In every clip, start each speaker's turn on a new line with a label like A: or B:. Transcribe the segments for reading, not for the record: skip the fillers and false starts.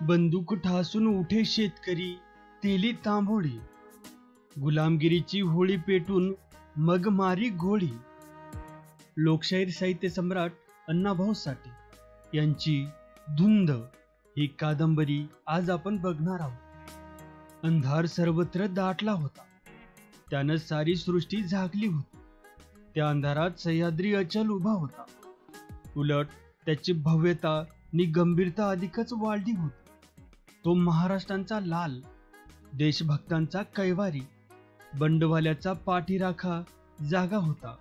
A: बंदूक ठासून उठे शेतकरी, तेली तांबोळी, गुलामगिरीची होळी पेटून मग मारी गोळी. लोकशाहीर साहित्य सम्राट अण्णाभाऊ साठे यांची धुंद ही कादंबरी आज आपण बघणार आहोत. अंधार सर्वत्र दाटला होता, त्यानं सारी सृष्टी झाकली होती. त्या अंधारात सह्याद्री अचल उभा होता. उलट त्याची भव्यता नि गंभीरता अधिकच वाढली होती. तो महाराष्ट्रांचा लाल, देशभक्तांचा कैवारी, बंडवाल्याचा पाठीराखा जागा होता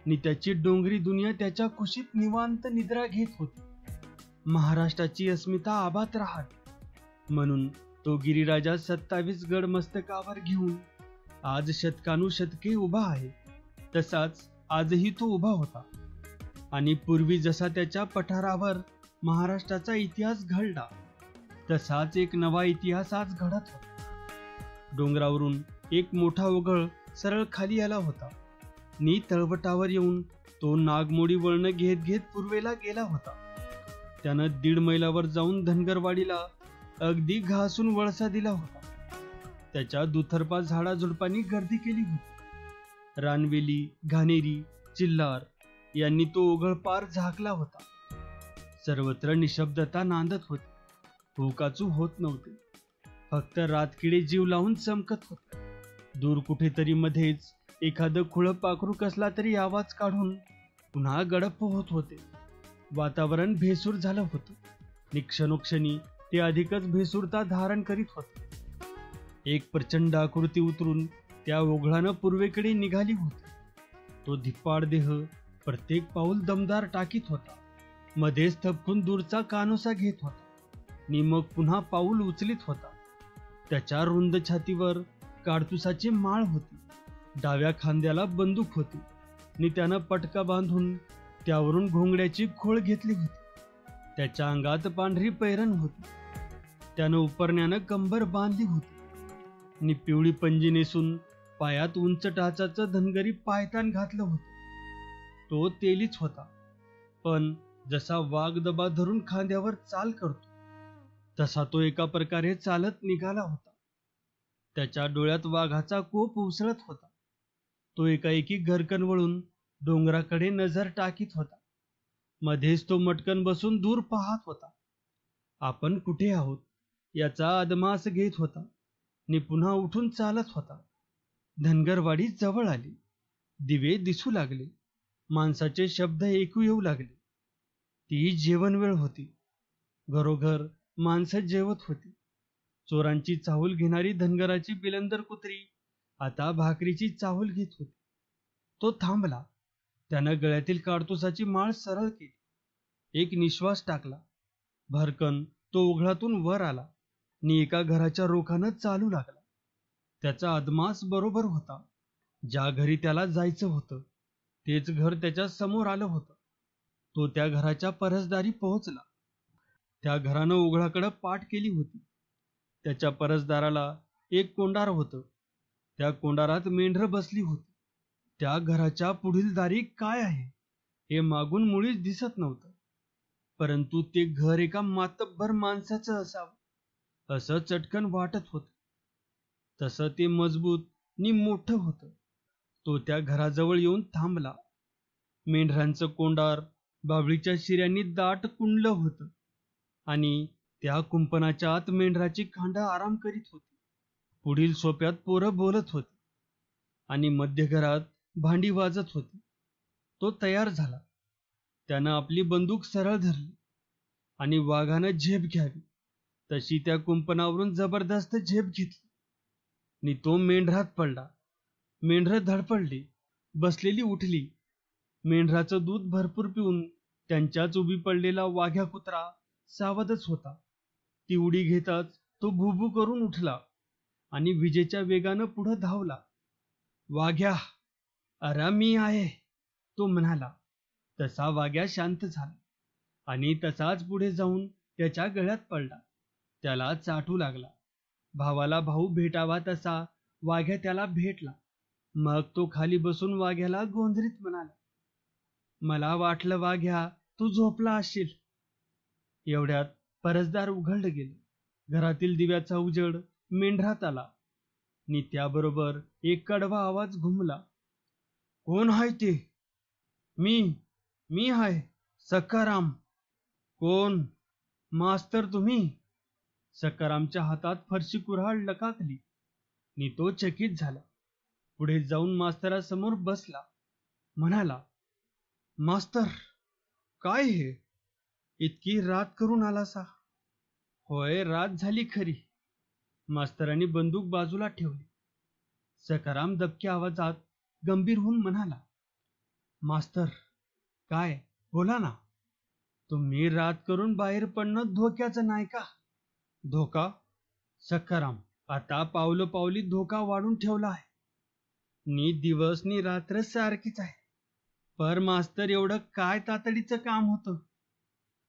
A: नि त्याची डोंगरी दुनिया त्याच्या कुशीत निवांत निद्रा घेत होती. महाराष्ट्राची अस्मिता आबाद राहावी म्हणून तो गिरिराजा 27 गड मस्तकावर घेऊन आज शतकानुशतके उभा आहे. तसाच आजही तो उभा होता आणि पूर्वी जसा त्याच्या पठारावर महाराष्ट्राचा इतिहास घडला, तसाच एक नवा इतिहास आज घडत होता. डोंगरावरून एक मोठा ओघळ सरळ खाली आला होता नि तळवटावर येऊन तो नागमोडी वळण घेत घेत पूर्वेला गेला होता. त्यानं 1.5 मैलावर जाऊन धनगरवाडीला अगदी घासून वळसा दिला होता. त्याच्या दुतर्फा झाडाझुडपांनी गर्दी केली होती. रानवेली, घाणेरी, चिल्लार यांनी तो ओघळ पार झाकला होता. सर्वत्र निशब्दता नांदत होती. हुकाचू होत नव्हते. फक्त रातकिडे जीव लावून चमकत होते. दूर कुठेतरी मध्येच एखादं खुळं पाखरू कसला तरी आवाज काढून पुन्हा गडप होत होते. वातावरण भेसूर झालं होतं. क्षणोक्षणी ते अधिकच भेसूरता धारण करीत होते. एक प्रचंड आकृती उतरून त्या ओघळानं पूर्वेकडे निघाली होती. तो धिप्पाड देह प्रत्येक पाऊल दमदार टाकीत होता. मध्येच थपकून दूरचा कानोसा घेत होता नि मग पुन्हा पाऊल उचलीत होता. त्याच्या रुंद छातीवर काडतुसाची माळ होती. डाव्या खांद्याला बंदूक होती नि त्यानं पटका बांधून त्यावरून घोंगड्याची खोळ घेतली होती. त्याच्या अंगात पांढरी पैरण होती. त्यानं उपरण्यानं कंबर बांधली होती नि पिवळी पंजी नेसून पायात उंच टाचाचं धनगरी पायतान घातलं होतं. तो तेलीच होता, पण जसा वाघ दबा धरून खांद्यावर चाल करतो तसा तो एका प्रकारे चालत निघाला होता. त्याच्या डोळ्यात वाघाचा कोप उसळत होता. तो एकाएकी घरकन वळून डोंगराकडे नजर टाकीत होता. मध्येच तो मटकन बसून दूर पाहत होता. आपण कुठे आहोत याचा अदमास घेत होता नि पुन्हा उठून चालत होता. धनगरवाडी जवळ आली. दिवे दिसू लागले. माणसाचे शब्द ऐकू येऊ लागले. ती जेवण वेळ होती. घरोघर माणसं जेवत होती. चोरांची चाहूल घेणारी धनगराची बिलंदर कुत्री आता भाकरीची चाहूल घेत होती. तो थांबला. त्यानं गळ्यातील काडतुसाची माळ सरळ केली. एक निश्वास टाकला. भरकन तो ओघळातून वर आला नि एका घराच्या रोखानं चालू लागला. त्याचा अदमास बरोबर होता. ज्या घरी त्याला जायचं होतं तेच घर त्याच्या समोर आलं होतं. तो त्या घराच्या परसदारी पोहोचला. त्या घरानं ओघळाकडे पाठ केली होती. त्याच्या परसदाराला एक कोंडार होतं. त्या कोंडारात मेंढरं बसली होती. त्या घराच्या पुढील दारी काय आहे हे मागून मुळीच दिसत नव्हतं, परंतु ते घर एका मातब्बर माणसाचं असावं असं चटकन वाटत होतं. तसं ते मजबूत नि मोठं होतं. तो त्या घराजवळ येऊन थांबला. मेंढरांचं कोंडार बाभळीच्या शिऱ्यांनी दाट कुंडलं होतं आणि त्या कुंपणाच्या आत मेंढराची खांडं आराम करीत होती. पुढील सोप्यात पोरं बोलत होती आणि मध्यघरात भांडी वाजत होती. तो तयार झाला. त्यानं आपली बंदूक सरळ धरली आणि वाघानं झेप घ्यावी तशी त्या कुंपणावरून जबरदस्त झेप घेतली नि तो मेंढरात पडला. मेंढरं धडपडली. बसलेली उठली. मेंढराचं दूध भरपूर पिऊन त्यांच्याच उभी पडलेला वाघ्या कुत्रा सावधच होता. ती उडी घेताच तो भुभू करून उठला आणि विजेच्या वेगानं पुढे धावला. वाघ्या, अरे मी आहे, तो म्हणाला. तसा वाघ्या शांत झाला आणि तसाच पुढे जाऊन त्याच्या गळ्यात पडला. त्याला चाटू लागला. भावाला भाऊ भेटावा तसा वाघ्या त्याला भेटला. मग तो खाली बसून वाघ्याला गोंधळीत म्हणाला, मला वाटलं वाघ्या तू झोपला असशील. एवढ्यात परसदार उघडलं गेलं. घरातील दिव्याचा उजेड मेंढरात आला आणि त्याबरोबर एक कडवा आवाज घुमला. कोण हाय ते? मी मी हाय, सखाराम. कोण? मास्तर तुम्ही? सखारामच्या हातात फरशी कुऱ्हाड लकाकली आणि तो चकित झाला. पुढे जाऊन मास्तरासमोर बसला. म्हणाला, मास्तर, काय हे? इतकी रात करून आलासा? होय, रात झाली खरी. मास्तरांनी बंदूक बाजूला ठेवली. सखाराम दबक्या आवाजात गंभीर होऊन म्हणाला, मास्तर, काय? बोला ना. तुम्ही रात करून बाहेर पडणं धोक्याचं नाही का? धोका? सखाराम, आता पावलं पावली धोका वाढून ठेवला आहे. नी दिवस नी रात्र सारखीच आहे. पर मास्तर, एवढं काय तातडीचं काम होतं?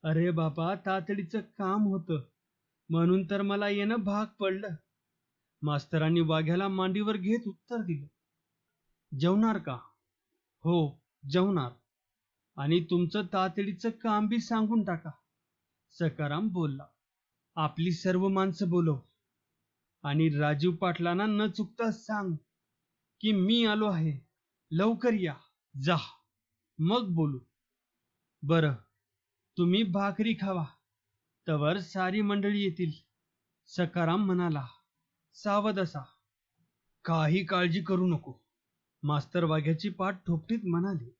A: अरे बाबा, तातडीचं काम होतं म्हणून तर मला येणं भाग पडलं. मास्तरांनी वाघ्याला मांडीवर घेत उत्तर दिलं. जेवणार का? हो, जेवणार. आणि तुमचं तातडीचं काम बी सांगून टाका. सखाराम बोलला. आपली सर्व माणसं बोलव आणि राजीव पाटलांना न चुकता सांग की मी आलो आहे. लवकर या. जा, मग बोलू. बरं, तुम्ही भाकरी खावा, तवर सारी मंडळी येतील. सखाराम म्हणाला. सावध असा. काही काळजी करू नको. मास्तर वाघ्याची पाठ ठोपटीत म्हणाले.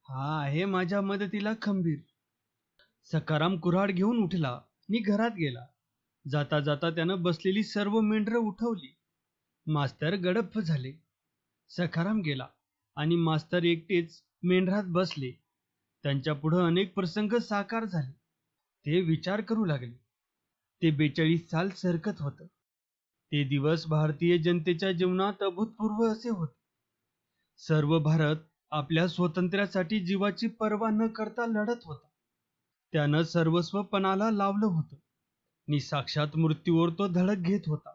A: हा आहे माझ्या मदतीला खंबीर. सखाराम कुऱ्हाड घेऊन उठला आणि घरात गेला. जाता जाता त्यानं बसलेली सर्व मेंढरं उठवली. मास्तर गडप्प झाले. सखाराम गेला आणि मास्तर एकटेच मेंढरात बसले. त्यांच्या पुढं अनेक प्रसंग साकार झाले. ते विचार करू लागले. ते 42 साल सरकत होतं. ते दिवस भारतीय जनतेच्या जीवनात अभूतपूर्व असे होते. सर्व भारत आपल्या स्वातंत्र्यासाठी जीवाची पर्वा न करता लढत होता. त्यानं सर्वस्व पणाला लावलं होतं आणि साक्षात मृत्यूवर तो धडक घेत होता.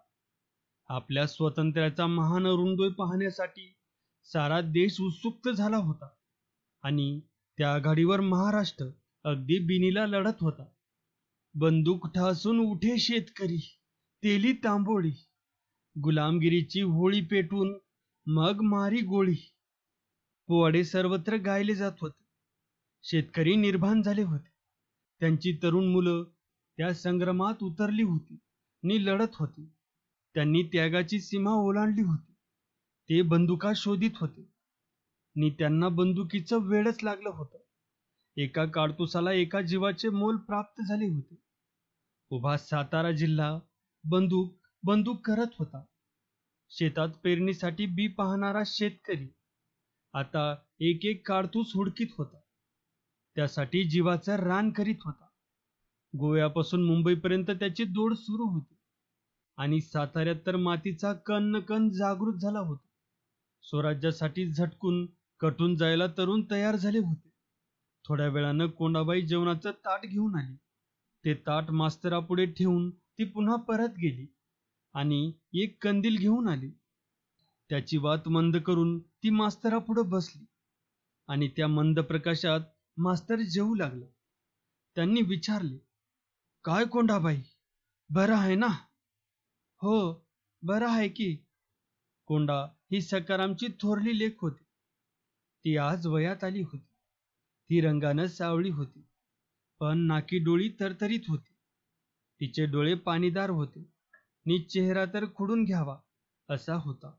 A: आपल्या स्वातंत्र्याचा महान अरुणोदय पाहण्यासाठी सारा देश उत्सुक झाला होता आणि त्या आघाडीवर महाराष्ट्र अगदी बिनीला लढत होता. बंदूक ठासून उठे शेतकरी, तेली तांबोळी, गुलामगिरीची होळी पेटून मग मारी गोळी. पोवाडे सर्वत्र गायले जात होते. शेतकरी निर्भान झाले होते. त्यांची तरुण मुलं त्या संग्रामात उतरली होती आणि लढत होती. त्यांनी त्यागाची सीमा ओलांडली होती. ते बंदुका शोधित होते आणि त्यांना बंदुकीचं वेडच लागलं होतं. एका काडतुसाला एका जीवाचे मोल प्राप्त झाले होते. उभा सातारा जिल्हा बंदूक बंदूक करत होता. शेतात पेरणीसाठी बी पाहणारा शेतकरी आता एक एक काडतूस हुडकीत होता. त्यासाठी जीवाचं रान करीत होता. गोव्यापासून मुंबईपर्यंत त्याची दौड सुरू होती आणि साताऱ्यात तर मातीचा कण न कण जागृत झाला होता. स्वराज्यासाठी झटकून कटून जायला तरुण तयार झाले होते. थोड्या वेळानं कोंडाबाई जेवणाचं ताट घेऊन आली. ते ताट मास्तरापुढे ठेवून ती पुन्हा परत गेली आणि एक कंदील घेऊन आली. त्याची वात मंद करून ती मास्तरापुढे बसली आणि त्या मंद प्रकाशात मास्तर जेवू लागला. त्यांनी विचारले, काय कोंडाबाई, बरं आहे ना? हो, बरं आहे की. कोंडा ही सखारामची थोरली लेक होती. ती आज वयात आली होती. ती रंगानं सावळी होती, पण नाकी डोळी तरतरीत होती. तिचे डोळे पाणीदार होते आणि चेहरा तर खुडून घ्यावा असा होता.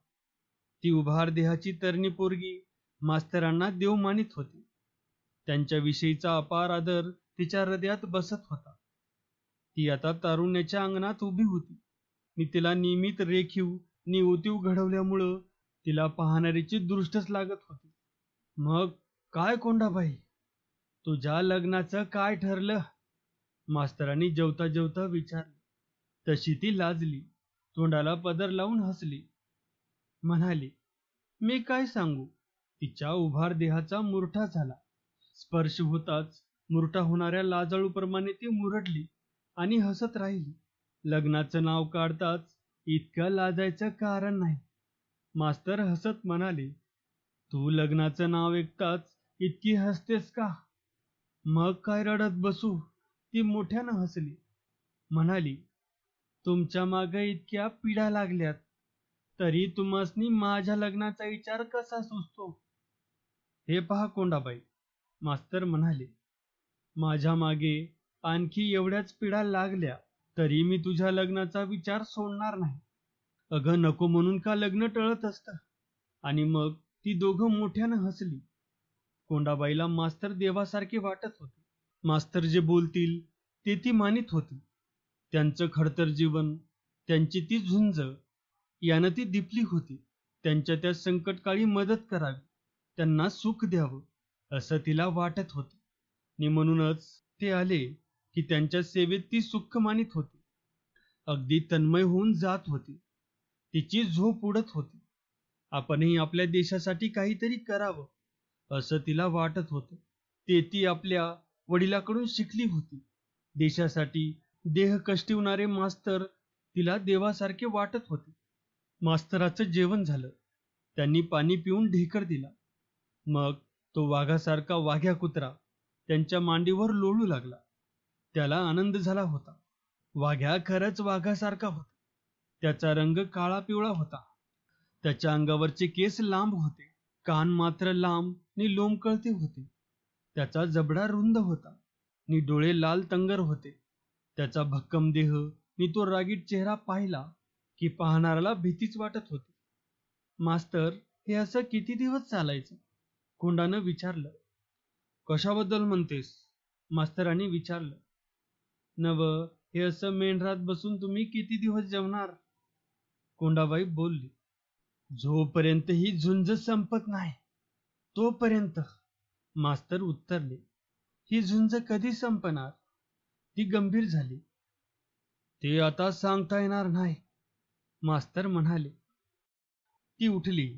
A: ती उभार देहाची तरणी पोरगी मास्तरांना देव मानित होती. त्यांच्याविषयीचा अपार आदर तिच्या हृदयात बसत होता. ती आता तारुण्याच्या अंगणात उभी होती आणि तिला नियमित रेखीव निवतीव घडवल्यामुळं तिला पाहणारीची दृष्टच लागत होती. मग काय कोंडाबाई, तुझ्या लग्नाचं काय ठरलं? मास्तरांनी जेवता जेवता विचारले. तशी ती लाजली, तोंडाला पदर लावून हसली. म्हणाली, मी काय सांगू. तिच्या उभार देहाचा मुरठा झाला. स्पर्श होताच मुरठा होणाऱ्या लाजाळूप्रमाणे ती मुरडली आणि हसत राहिली. लग्नाचं नाव काढताच इतकं लाजायचं कारण नाही. मास्तर हसत म्हणाले, तू लग्नाचं नाव ऐकताच इतकी हसतेस का? मग काय रडत बसू. ती मोठ्यानं हसली. म्हणाली, तुमच्या मागे इतक्या पिढ्या लागल्यात, तरी तुम्हासनी माझ्या लग्नाचा विचार कसा सुचतो? हे पहा कोंडाबाई, मास्तर म्हणाले, माझ्या मागे आणखी एवढ्याच पिढ्या लागल्या तरी मी तुझ्या लग्नाचा विचार सोडणार नाही. अगं नको म्हणून का लग्न टळत असतं? आणि मग ती दोघं मोठ्यानं हसली. कोंडाबाईला मास्तर देवासारखे वाटत होते. मास्तर जे बोलतील ते ती मानित होती. त्यांचं खडतर जीवन, त्यांची ती झुंज यानं ती दिपली होती. त्यांच्या त्या संकटकाळी मदत करावी, त्यांना सुख द्यावं असं तिला वाटत होतं. आणि म्हणूनच ते आले की त्यांच्या सेवेत ती सुख मानित होती. अगदी तन्मय होऊन जात होती. तिची झोप उडत होती. आपणही आपल्या देशासाठी काहीतरी करावं असं तिला वाटत होतं. ते ती आपल्या वडिलाकडून शिकली होती. देशासाठी देह कष्टवणारे मास्तर तिला देवासारखे वाटत होते. मास्तराचं जेवण झालं. त्यांनी पाणी पिऊन ढेकर दिला. मग तो वाघासारखा वाघ्या कुत्रा त्यांच्या मांडीवर लोळू लागला. त्याला आनंद झाला होता. वाघ्या खरंच वाघासारखा होता. त्याचा रंग काळा पिवळा होता. त्याच्या अंगावरचे केस लांब होते, कान मात्र लांब नि लोंबकळते होते. त्याचा जबडा रुंद होता नि डोळे लाल तंगर होते. त्याचा भक्कम देह नि तो रागीट चेहरा पाहिला की पाहणाऱ्याला भीतीच वाटत होती. मास्तर, हे असं किती दिवस चालायचं? कोंडानं विचारलं. कशाबद्दल म्हणतेस? मास्तरांनी विचारलं. नव, हे असं मेंढरात बसून तुम्ही किती दिवस जेवणार? कोंडाबाई बोलली. जोपर्यंत ही झुंज संपत नाही तोपर्यंत. मास्तर उत्तरले. ही झुंज कधी संपणार? ती गंभीर झाली. ते आता सांगता येणार नाही, मास्तर म्हणाले. ती उठली,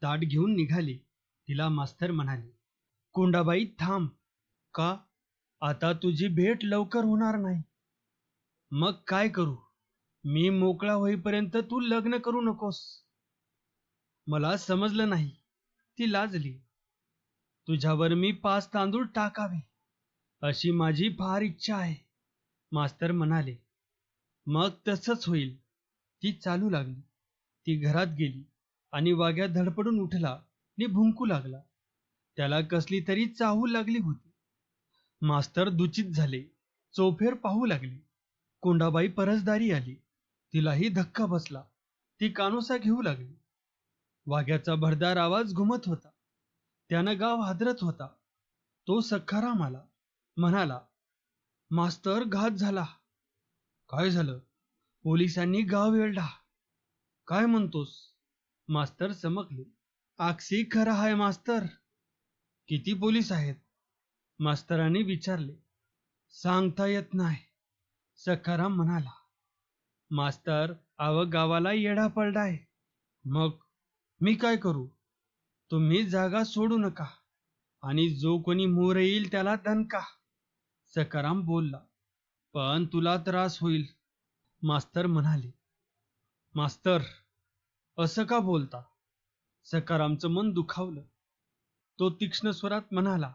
A: ताट घेऊन निघाली. तिला मास्तर म्हणाले, कोंडाबाई थांब. का? आता तुझी भेट लवकर होणार नाही. मग काय करू? मी मोकळा होईपर्यंत तू लग्न करू नकोस. मला समजलं नाही. ती लाजली. तुझ्यावर मी 5 तांदूळ टाकावे अशी माझी फार इच्छा आहे, मास्तर म्हणाले. मग तसंच होईल. ती चालू लागली. ती घरात गेली आणि वाघ्या धडपडून उठला आणि भुंकू लागला. त्याला कसली तरी चाहू लागली होती. मास्तर दूचित झाले. चौफेर पाहू लागले. कोंडाबाई परसदारी आली. तिलाही धक्का बसला. ती कानोसा घेऊ लागली. वाघ्याचा भरदार आवाज घुमत होता. त्यानं गाव हादरत होता. तो सखाराम आला. म्हणाला, मास्तर, घात झाला. काय झालं? पोलिसांनी गाव वेढला. काय म्हणतोस? मास्तर चमकले. अगदी खरं आहे मास्तर. किती पोलीस आहेत? मास्तरांनी विचारले. सांगता येत नाही, सखाराम म्हणाला. मास्तर, गावाला येडा पडलाय. मग मी काय करू? तुम्ही जागा सोडू नका आणि जो कोणी मोर येईल त्याला दणका, सखाराम बोलला. पण तुला त्रास होईल, मास्तर म्हणाले. मास्तर, असं का बोलता? सखारामचं मन दुखावलं. तो तीक्ष्ण स्वरात म्हणाला,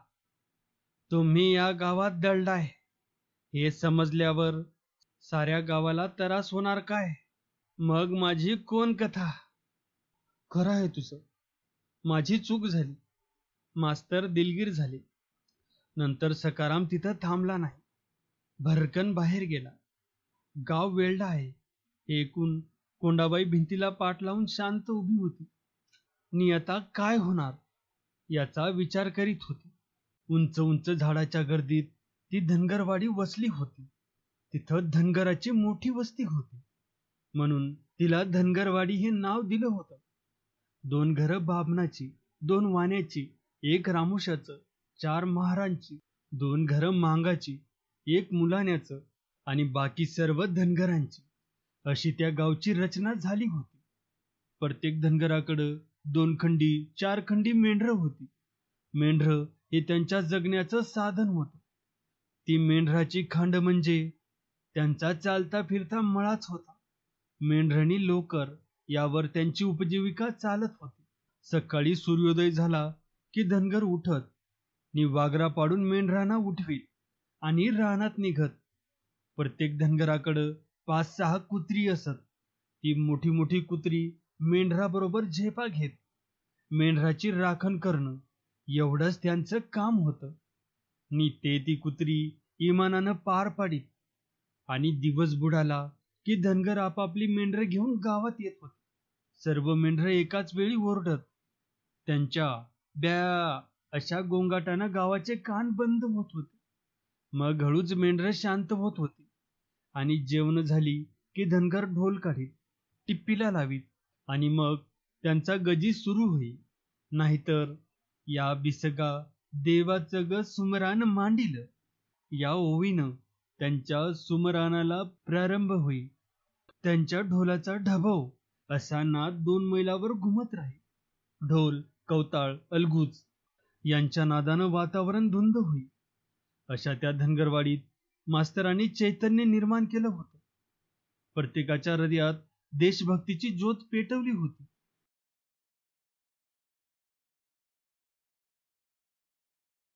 A: तुम्ही या गावात दळलाय हे समजल्यावर साऱ्या गावाला त्रास होणार काय? मग माझी कोण कथा? खरं आहे तुझं. माझी चूक झाली. मास्तर दिलगीर झाले. नंतर सखाराम तिथं थांबला नाही. भरकन बाहेर गेला. गाव वेढला आहे हे ऐकून कोंडाबाई भिंतीला पाठ लावून शांत उभी होती. नि आता काय होणार याचा विचार करीत होती. उंच उंच झाडाच्या गर्दीत ती धनगरवाडी वसली होती. तिथं धनगराची मोठी वस्ती होती, म्हणून तिला धनगरवाडी हे नाव दिलं होतं. 2 घरं बाबणाची, 2 वाण्याची, 1 रामुशाचं, 4 महारांची, 2 घरं मांगाची, 1 मुलाण्याचं आणि बाकी सर्व धनगरांची, अशी त्या गावची रचना झाली होती. प्रत्येक धनगराकडं 2 खंडी 4 खंडी मेंढरं होती. मेंढरं हे त्यांच्या जगण्याचं साधन होतं. ती मेंढराची खांड म्हणजे त्यांचा चालता फिरता मळाच होता. मेंढरणी लोकर यावर त्यांची उपजीविका चालत होती. सकाळी सूर्योदय झाला की धनगर उठत नि वागरा पाडून मेंढरांना उठवीत आणि रानात निघत. प्रत्येक धनगराकडं 5-6 कुत्री असत. ती मोठी मोठी कुत्री मेंढराबरोबर झेपा घेत. मेंढराची राखण करणं एवढंच त्यांचं काम होतं. नि ती कुत्री इमानानं पार पाडीत. आणि दिवस बुडाला की धनगर आपापली मेंढरं घेऊन गावात येत होते. सर्व मेंढरं एकाच वेळी ओरडत. त्यांच्या ब्या अशा गोंगाटानं गावाचे कान बंद होत होते. मग हळूच मेंढरं शांत होत होती आणि जेवण झाली की धनगर ढोल काढीत, टिप्पीला लावीत आणि मग त्यांचा गजी सुरू होई. नाहीतर या बिसगा देवाचं ग सुमरान मांडिल या ओवीनं त्यांच्या सुमरानाला प्रारंभ होई. त्यांच्या ढोलाचा ढबव असा नाद 2 मैलावर घुमत राही. ढोल, कवताळ, अलगूज यांच्या नादानं वातावरण धुंद होई. अशा त्या धनगरवाडीत मास्तरांनी चैतन्य निर्माण केलं होतं. प्रत्येकाच्या हृदयात देशभक्तीची ज्योत पेटवली होती.